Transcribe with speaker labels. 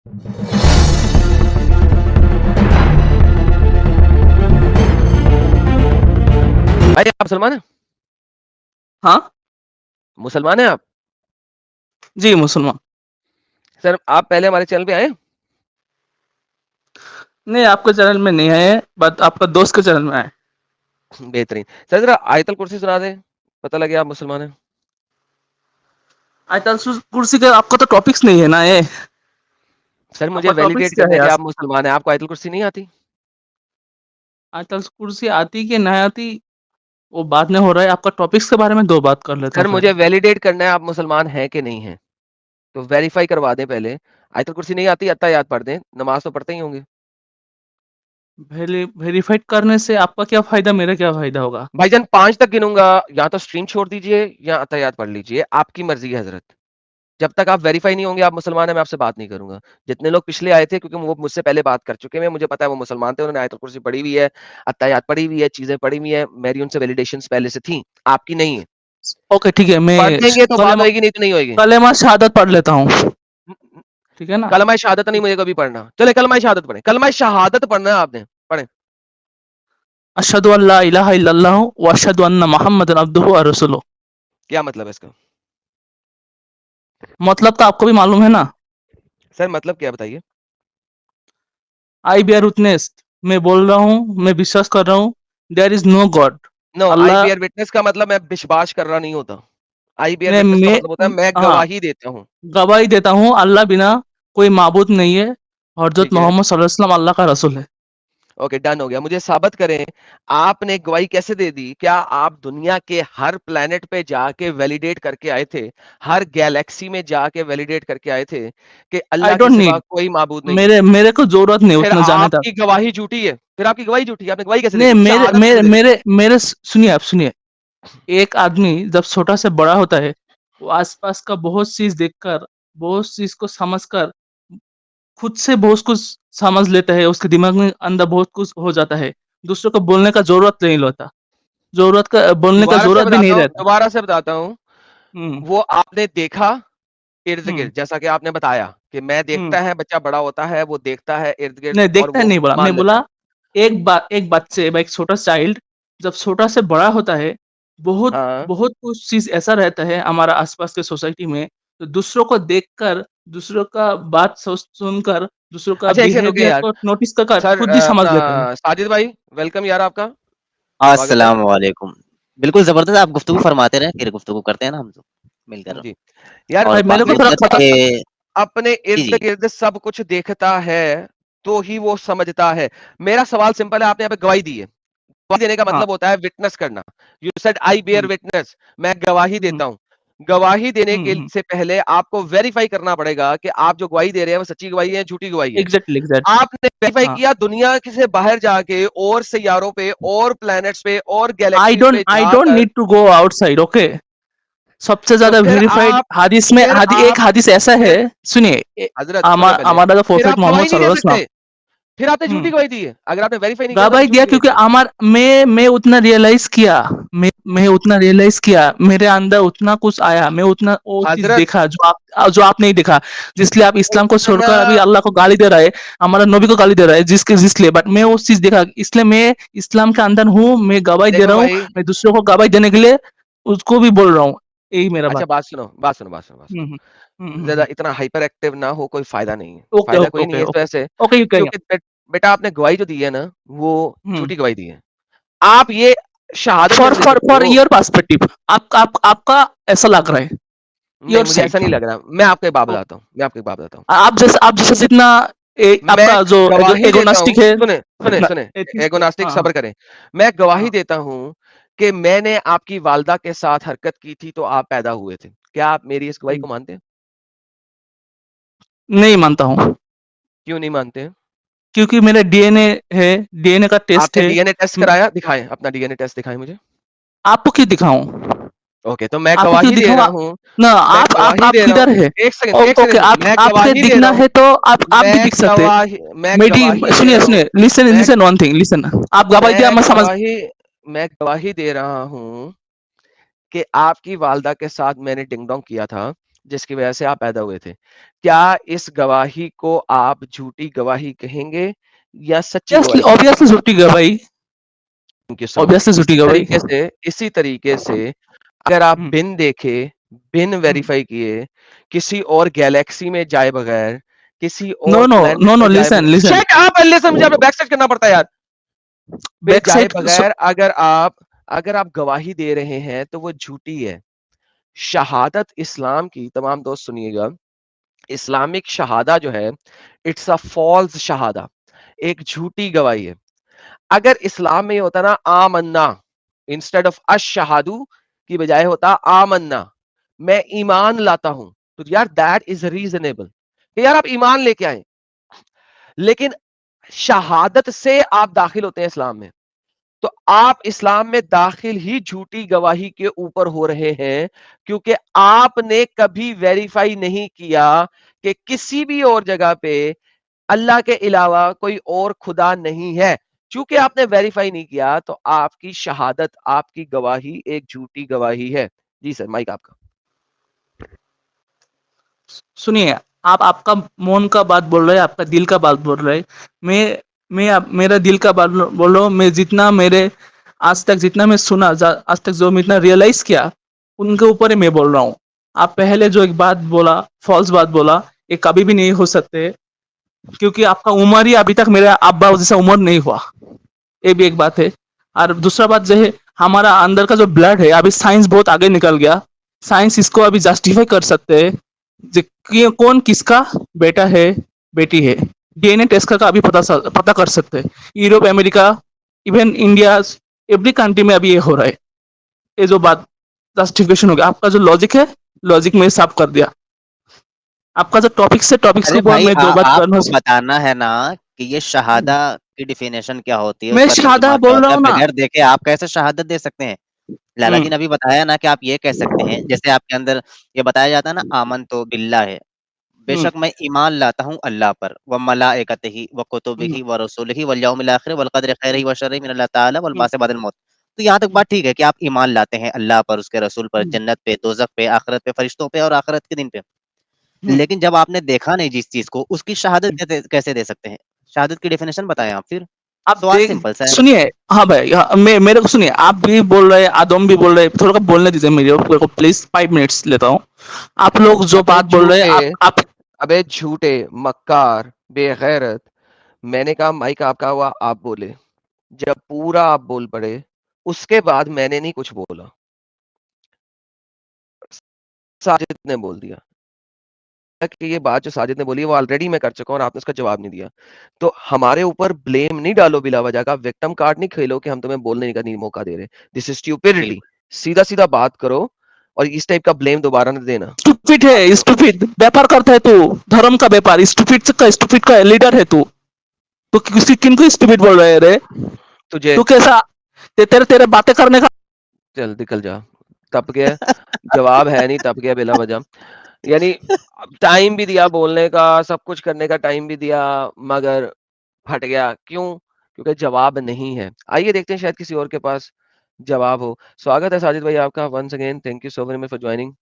Speaker 1: भाई आप मुसलमान हैं?
Speaker 2: हाँ?
Speaker 1: मुसलमान हैं आप?
Speaker 2: जी, मुसलमान।
Speaker 1: सर आप पहले हमारे चैनल पे आए हैं?
Speaker 2: नहीं, आपके चैनल में नहीं आए, बट आपका दोस्त के चैनल में आए।
Speaker 1: बेहतरीन। सर ज़रा आयतल कुर्सी सुना दें, पता लगे आप मुसलमान हैं।
Speaker 2: आयतल कुर्सी का आपका तो टॉपिक्स नहीं है ना ये।
Speaker 1: सर मुझे
Speaker 2: आपका टॉपिक्स
Speaker 1: वैलिडेट
Speaker 2: क्या
Speaker 1: करना
Speaker 2: है
Speaker 1: है कि
Speaker 2: आज?
Speaker 1: आप मुसलमान हैं, आपको आयतल कुर्सी नहीं आती?
Speaker 2: आयतल कुर्सी आती कि नहीं आती, वो बाद में हो रहा है। आपका टॉपिक्स के बारे में 2 बात कर लेता
Speaker 1: सर
Speaker 2: हूँ
Speaker 1: मुझे
Speaker 2: पहले।
Speaker 1: वैलिडेट करना है आप मुसलमान हैं कि नहीं हैं। तो वेरीफाई करवा दें पहले। आयतल कुर्सी नहीं आती, अत्ताहियात पढ़ दें, नमाज तो पढ़ते ही होंगे।
Speaker 2: वेरीफाइड करने से आपका क्या फ़ायदा, मेरा क्या फ़ायदा होगा?
Speaker 1: भाईजान 5 तक गिनूँगा, या तो स्ट्रीम छोड़ दीजिए या अत्ताहियात पढ़ लीजिए, आपकी मर्ज़ी है हज़रत। जब तक आप वेरीफाई नहीं होंगे आप मुसलमान हैं, मैं आपसे बात नहीं करूँगा। जितने लोग पिछले आए थे क्योंकि वो मुझसे पहले बात कर चुके हैं, मुझे पता है वो मुसलमान थे, उन्होंने आयतुल कुर्सी पढ़ी हुई है, अत्ताहियात पढ़ी हुई है, चीज़ें पढ़ी हुई हैं, मेरी उनसे वैलिडेशंस पहले से थी, आपकी नहीं है।
Speaker 2: ओके, ठीक है,
Speaker 1: पढ़
Speaker 2: मैं
Speaker 1: देंगे तो बात
Speaker 2: कलेमा
Speaker 1: होएगी, नहीं तो नहीं होएगी।
Speaker 2: कलेमा शहादत पढ़ लेता हूँ। ठीक है ना?
Speaker 1: कलमा शहादत नहीं मुझे कभी पढ़ना। चले कलमा शहादत पढ़ें, कलमा शहादत पढ़ना है आपने, पढ़ें।
Speaker 2: अशहदु अल्ला इलाहा इल्लल्लाह व अशहदु अन्ना मुहम्मदन अब्दुहु व रसूलुहु।
Speaker 1: क्या मतलब है इसका?
Speaker 2: मतलब तो आपको भी मालूम है ना?
Speaker 1: सर मतलब क्या है बताइए?
Speaker 2: आई बेयर विटनेस, मैं बोल रहा हूँ, मैं विश्वास कर रहा हूँ, there is no God.
Speaker 1: No, I
Speaker 2: Allah
Speaker 1: bear witness का मतलब मैं विश्वास कर रहा नहीं होता। आई बियर
Speaker 2: ने
Speaker 1: विटनेस का
Speaker 2: मैं
Speaker 1: मतलब होता है मैं
Speaker 2: हाँ,
Speaker 1: गवाही देता हूँ।
Speaker 2: गवाही देता हूँ अल्लाह बिना कोई माबूद नहीं है, हज़रत
Speaker 1: ठीक है।
Speaker 2: मोहम्मद सल्लल्लाहु अलैहि वसल्लम अल्लाह का रसूल है।
Speaker 1: ओके डन हो गया। मुझे साबित करें, आपने गवाही कैसे दे दी? क्या आप दुनिया के हर प्लेनेट पे जाके वैलिडेट करके आए थे? हर गैलेक्सी में जाके वैलिडेट करके आए थे कि
Speaker 2: आई
Speaker 1: अल्लाह के
Speaker 2: डोंट
Speaker 1: सिवा
Speaker 2: नीड,
Speaker 1: कोई माबूद नहीं है?
Speaker 2: मेरे मेरे को ज़रूरत नहीं
Speaker 1: फिर
Speaker 2: उतना जाने तक।
Speaker 1: आपकी गवाही झूठी है। फिर आपकी गवाही झूठी है। आपने गवाही कैसे दे
Speaker 2: नहीं,
Speaker 1: दी?
Speaker 2: मेरे
Speaker 1: शहादत
Speaker 2: मेरे
Speaker 1: कैसे दे दी?
Speaker 2: मेरे मेरे सुनिए, आप सुनिए। एक आदमी जब छोटा से बड़ा होता है, वो आस-पास का बहुत चीज़ देखकर, बहुत चीज़ को समझकर, खुद से बहुत कुछ समझ लेता है, उसके दिमाग में अंदर बहुत कुछ हो जाता है। दूसरों को बोलने का ज़रूरत नहीं होता। बोलने का ज़रूरत भी नहीं रहता।
Speaker 1: दोबारा से बताता हूँ।
Speaker 2: हुँ,
Speaker 1: वो आपने देखा
Speaker 2: हुँ,
Speaker 1: इर्द-गिर्द, जैसा कि आपने बताया कि मैं
Speaker 2: हुँ।
Speaker 1: देखता है, बच्चा बड़ा होता है, वो देखता है इर्द-गिर्द
Speaker 2: नहीं,
Speaker 1: और
Speaker 2: देखता है
Speaker 1: वो
Speaker 2: नहीं बोला,
Speaker 1: मान
Speaker 2: मैं
Speaker 1: लेता
Speaker 2: बोला
Speaker 1: है।
Speaker 2: एक छोटा चाइल्ड जब छोटा से बड़ा होता है, बहुत
Speaker 1: हाँ।
Speaker 2: बहुत कुछ चीज़ ऐसा रहता है हमारा आस-पास के सोसाइटी में, तो दूसरों को देखकर, दूसरों का बात सोच सुनकर, दूसरों का
Speaker 1: अच्छा एक सेकंड रुकिए
Speaker 2: बिहेवियर
Speaker 1: यार।
Speaker 2: को नोटिस कर कर
Speaker 1: सर
Speaker 2: खुद ही समझ
Speaker 1: अपना
Speaker 2: लेता है।
Speaker 1: साजिद भाई, वेलकम यार आपका, स्वागत है।
Speaker 3: अस्सलाम वालेकुम। बिल्कुल ज़बरदस्त, आप गुफ्तगू फरमाते रहें, फिर गुफ्तगू करते हैं ना हम तो, मिलकर।
Speaker 1: जी। यार
Speaker 3: और
Speaker 2: भाई मेरे को
Speaker 3: बाकी
Speaker 2: थोड़ा
Speaker 3: जैसा
Speaker 2: खतर
Speaker 3: कि
Speaker 1: अपने
Speaker 3: जी, जी।
Speaker 1: इर्द-गिर्द सब कुछ देखता है, तो ही वो समझता है। मेरा सवाल सिंपल है, आपने यहाँ पे गवाही दी है। गवाही देने का
Speaker 2: हाँ,
Speaker 1: मतलब होता है विटनेस करना। यू सेड आई बियर
Speaker 2: हुँ,
Speaker 1: विटनेस, मैं गवाही
Speaker 2: हुँ,
Speaker 1: देता हूँ। गवाही देने
Speaker 2: हुँ,
Speaker 1: के
Speaker 2: हुँ।
Speaker 1: से पहले आपको वेरीफाई करना पड़ेगा कि आप जो गवाही दे रहे हैं वो सच्ची गवाही है, झूठी गवाही है।
Speaker 2: एग्ज़ैक्टली,
Speaker 1: आपने वेरीफाई
Speaker 2: हाँ।
Speaker 1: किया दुनिया के से बाहर जाके और सैयारों पे और प्लैनेट्स पे और गैलेक्सीज़ पे
Speaker 2: आई डोंट
Speaker 1: जाकर,
Speaker 2: need to go outside, okay? सबसे
Speaker 1: तो
Speaker 2: ज़्यादा वेरिफाइड हदीस में एक हदीस ऐसा है,
Speaker 1: फिर
Speaker 2: सुनिए,
Speaker 1: हज़रत सुने पहले,
Speaker 2: हमारा जो
Speaker 1: फिर
Speaker 2: प्रोफेट
Speaker 1: आप
Speaker 2: मोहम्मद
Speaker 1: गवाही नहीं दे
Speaker 2: सल्लल्लाहु अलैहि वसल्लम।
Speaker 1: सकते। फिर आपने झूठी
Speaker 2: हुँ।
Speaker 1: गवाही दी है। अगर आपने वेरीफाई नहीं किया तो आपने
Speaker 2: गवाही दिया
Speaker 1: झूठी गवाही
Speaker 2: क्योंकि
Speaker 1: दी है।
Speaker 2: मैं उतना रियलाइज़ किया, मैं उतना रियलाइज़ किया, मेरे अंदर उतना कुछ आया, मैं उतना वो चीज़
Speaker 1: हज़रत
Speaker 2: देखा जो आप नहीं देखा। जिसलिए आप इस्लाम को
Speaker 1: उतना
Speaker 2: छोड़कर अभी अल्लाह को गाली दे रहा है, हमारा नबी को गाली दे रहा है, जिसलिए बट मैं वो चीज़ देखा, इसलिए मैं इस्लाम के अंदर हूँ, मैं गवाही दे
Speaker 1: देखो
Speaker 2: रहा हूँ,
Speaker 1: भाई,
Speaker 2: मैं दूसरों को गवाही देने के लिए उसको भी बोल रहा हूँ। यही मेरा
Speaker 1: अच्छा
Speaker 2: बात।
Speaker 1: बात सुनो, बात सुनो, बात सुनो, बात
Speaker 2: हुँ,
Speaker 1: सुनो।
Speaker 2: हुँ। हुँ, हुँ,
Speaker 1: ज़्यादा
Speaker 2: हुँ।
Speaker 1: इतना हाइपर एक्टिव ना हो, कोई फ़ायदा नहीं है।
Speaker 2: ओके,
Speaker 1: फ़ायदा
Speaker 2: ओके,
Speaker 1: कोई नहीं
Speaker 2: ओके,
Speaker 1: है इस
Speaker 2: ओके।
Speaker 1: वजह से
Speaker 2: ओके, यू कैरी ऑन।
Speaker 1: क्योंकि बेटा आपने गवाही जो दी है ना, वो
Speaker 2: हुँ।
Speaker 1: झूठी गवाही दी है। आप ये शहादत
Speaker 2: फॉर
Speaker 1: कैसे दे
Speaker 2: फॉर
Speaker 1: सकते
Speaker 2: फॉर
Speaker 1: हो?
Speaker 2: योर पर्सपेक्टिव, आपका ऐसा लग रहा है,
Speaker 1: नहीं,
Speaker 2: योर
Speaker 1: मुझे ऐसा
Speaker 2: साइड।
Speaker 1: नहीं लग रहा। मैं आपको एक बात
Speaker 2: ओ
Speaker 1: बताता हूँ, मैं आपको एक बात बताता हूँ।
Speaker 2: आप जैसा जितना
Speaker 1: मैं
Speaker 2: आपका जो
Speaker 1: गवाही देता हूँ,
Speaker 2: एगोनास्टिक है,
Speaker 1: सुने, सुने,
Speaker 2: उतना
Speaker 1: सुने,
Speaker 2: एथिस्ट है।
Speaker 1: एगोनास्टिक
Speaker 2: हाँ, हाँ,
Speaker 1: सब्र करें। मैं गवाही
Speaker 2: हाँ।
Speaker 1: देता हूँ कि मैंने आपकी वालिदा के साथ हरकत की थी, तो आप पैदा हुए थे। क्या आप मेरी इस गवाही
Speaker 2: हुँ।
Speaker 1: को मानते हैं?
Speaker 2: नहीं मानता हूँ,
Speaker 1: क्यों नहीं मानते हैं?
Speaker 2: क्योंकि मेरा डीएनए है, डीएनए का टेस्ट
Speaker 1: आपने
Speaker 2: है।
Speaker 1: डीएनए टेस्ट
Speaker 2: उम,
Speaker 1: कराया? दिखाएँ, अपना डीएनए टेस्ट दिखाएँ मुझे।
Speaker 2: आपको क्यों दिखाऊँ?
Speaker 1: ओके, तो मैं
Speaker 2: आपको क्यों
Speaker 1: गवाही दे
Speaker 2: दिखाऊँ?
Speaker 1: रहा हूँ,
Speaker 2: ना
Speaker 1: मैं
Speaker 2: आप
Speaker 1: गवाही
Speaker 2: आप
Speaker 1: दे रहा हूँ।
Speaker 2: किधर है?
Speaker 1: एक सेकंड,
Speaker 2: आप
Speaker 1: मैं
Speaker 2: आपके
Speaker 1: गवाही दे
Speaker 2: दिखना
Speaker 1: रहा हूँ,
Speaker 2: है तो आप भी दिख सकते हैं।
Speaker 1: गवाही दे
Speaker 2: सुनिए,
Speaker 1: रहा हूँ,
Speaker 2: सुनिए, लिसन
Speaker 1: मैं
Speaker 2: लिसन वन थिंग, लिसन। आप गवाही दिया
Speaker 1: मैं
Speaker 2: मैं समझ।
Speaker 1: गवाही मैं गवाही दे रहा हूँ कि आपकी वालिदा के साथ मैंने डिंग-डोंग किया था जिसकी वजह से आप पैदा हुए थे। क्या इस गवाही को आप झूठी गवाही कहेंगे या सच्ची
Speaker 2: ऑब्वियसली
Speaker 1: गवाही कहेंगे?
Speaker 2: ऑब्वियसली झूठी गवाही,
Speaker 1: thank you so much.
Speaker 2: Obviously झूठी गवाही।
Speaker 1: इसी तरीके से अगर आप
Speaker 2: हुँ,
Speaker 1: बिन देखे, बिन
Speaker 2: हुँ।
Speaker 1: वेरीफ़ाई किए, किसी और गैलेक्सी में जाए बगैर, किसी
Speaker 2: नो,
Speaker 1: और
Speaker 2: नो,
Speaker 1: प्लैनेट
Speaker 2: नो, नो,
Speaker 1: पे जाए
Speaker 2: लिसन,
Speaker 1: बगैर
Speaker 2: listen.
Speaker 1: Shut up and listen मुझे अपना बैक स्टेज करना पड़ता है यार। पे
Speaker 2: बैक
Speaker 1: जाए
Speaker 2: साइड सु
Speaker 1: बगैर अगर आप गवाही दे रहे हैं तो वो झूठी है। शहादत इस्लाम की तमाम दोस्त सुनिएगा, इस्लामिक शहादा जो है, इट्स अ फ़ॉल्स शहादा, एक झूठी गवाही है। अगर इस्लाम में ये होता ना आमन्ना इंस्टेड ऑफ अशहादु की बजाय होता आमन्ना, मैं ईमान लाता हूं, तो यार दैट इज रीजनेबल कि यार आप ईमान लेके आए। लेकिन शहादत से आप दाखिल होते हैं इस्लाम में, तो आप इस्लाम में दाखिल ही झूठी गवाही के ऊपर हो रहे हैं, क्योंकि आपने कभी वेरीफाई नहीं किया कि किसी भी और जगह पे अल्लाह के अलावा कोई और खुदा नहीं है। चूंकि आपने वेरीफाई नहीं किया तो आपकी शहादत, आपकी गवाही एक झूठी गवाही है। जी सर, माइक आपका।
Speaker 2: सुनिए, आप आपका मन का बात बोल रहे हैं, आपका दिल का बात बोल रहे हैं। मैं अब मेरा दिल का बात बोल रहा हूँ। मैं जितना मेरे आज तक जितना मैं सुना आज तक जो मैं इतना रियलाइज किया, उनके ऊपर ही मैं बोल रहा हूँ। आप पहले जो एक बात बोला, फॉल्स बात बोला, ये कभी भी नहीं हो सकते, क्योंकि आपका उम्र ही अभी तक मेरा अब्बा जैसा उम्र नहीं हुआ। ये भी एक बात है। और दूसरा बात जो है, हमारा अंदर का जो ब्लड है, अभी साइंस बहुत आगे निकल गया। साइंस इसको अभी जस्टिफाई कर सकते हैं कि कौन किसका बेटा है, बेटी है। डीएनए टेस्ट का अभी पता कर सकते हैं। Europe, America, even India, every country में अभी ये हो रहा है। ये जो बात जस्टिफिकेशन हो गया, आपका जो लॉजिक है, लॉजिक में साफ कर दिया। आपका जो टॉपिक्स के
Speaker 3: अरे
Speaker 2: ऊपर
Speaker 3: भाई
Speaker 2: मैं दो बात करना।
Speaker 3: आपको बताना है ना कि ये शहादा की डिफिनेशन क्या होती है,
Speaker 2: मैं
Speaker 3: उसका
Speaker 2: शादा
Speaker 3: तर्जुमा क्या
Speaker 2: बोल रहा
Speaker 3: होता है,
Speaker 2: हूँ ना।
Speaker 3: बगैर देखे आप कैसे शहादत दे सकते हैं? लाला जी
Speaker 2: हम्म,
Speaker 3: ने अभी बताया ना कि आप ये कह सकते हैं, जैसे आपके अंदर ये बताया जाता है ना, आमन तो बिल्ला है,
Speaker 2: हम्म,
Speaker 3: बेशक मैं ईमान लाता हूँ अल्लाह पर, व मलाइकतिही व
Speaker 2: हम्म,
Speaker 3: कुतुबिही व रसूलिही वल यौमिल आखिर वल कद्रि खैरिही व शर्रिही मिनल्लाह ताला वल
Speaker 2: हम्म,
Speaker 3: बासे बादल मौत। तो यहाँ तक बात ठीक है कि आप ईमान लाते हैं अल्लाह पर, उसके रसूल पर,
Speaker 2: हम्म,
Speaker 3: जन्नत पे, दोज़ख पे, आखिरत पे, फरिश्तों पे और आखिरत के दिन पे।
Speaker 2: हम्म,
Speaker 3: लेकिन जब आपने देखा नहीं जिस चीज़ को, उसकी शहादत
Speaker 2: हम्म।
Speaker 3: कैसे कैसे दे सकते हैं? शहादत की डेफिनिशन बताएँ आप फिर।
Speaker 2: आप
Speaker 3: सवाल
Speaker 2: देख
Speaker 3: सिंपल सा है।
Speaker 2: सुनिए। हाँ भाई, हाँ, मेरे को सुनिए। आप भी बोल रहे हैं, आदम भी बोल रहे हैं, थोड़ा सा बोलने दीजिए मेरे को प्लीज। 5 मिनट्स लेता हूँ। आप लोग जो
Speaker 1: अबे
Speaker 2: बात बोल रहे हैं,
Speaker 1: झूठे,
Speaker 2: आप
Speaker 1: अबे झूठे, मक्कार, बेगैरत। मैंने कहा माइक आपका हुआ, आप बोले। जब पूरा आप बोल पड़े, उसके बाद मैंने नहीं कुछ बोला, साजिद ने बोल दिया कि ये बात जो साजिद ने बोली है वो ऑलरेडी मैं कर चुका हूँ और आपने उसका जवाब नहीं दिया। तो हमारे ऊपर ब्लेम नहीं डालो बिला वजह का, विक्टिम कार्ड नहीं खेलो कि हम तुम्हें बोलने का नहीं मौका दे रहे। This is stupidity.
Speaker 3: बिल्कुल।
Speaker 1: सीधा-सीधा बात करो और इस टाइप का ब्लेम दोबारा ना देना।
Speaker 2: स्टूपिड है, स्टूपिड व्यापार करता है तू। धर्म का व्यापार, स्टूपिड का लीडर है तू। तो किसी किनको स्टूपिड बोल रहे है रे?
Speaker 1: तुझे
Speaker 2: तू कैसा? तेरे तेरे बातें करने का।
Speaker 1: चल निकल जा। तप गया, जवाब है नहीं, तप गया बिला वजह। यानी टाइम भी दिया बोलने का, सब कुछ करने का टाइम भी दिया, मगर हट गया। क्यों? क्योंकि जवाब नहीं है। आइए देखते हैं शायद किसी और के पास जवाब हो। स्वागत है साजिद भाई आपका once again. Thank you so very much for joining.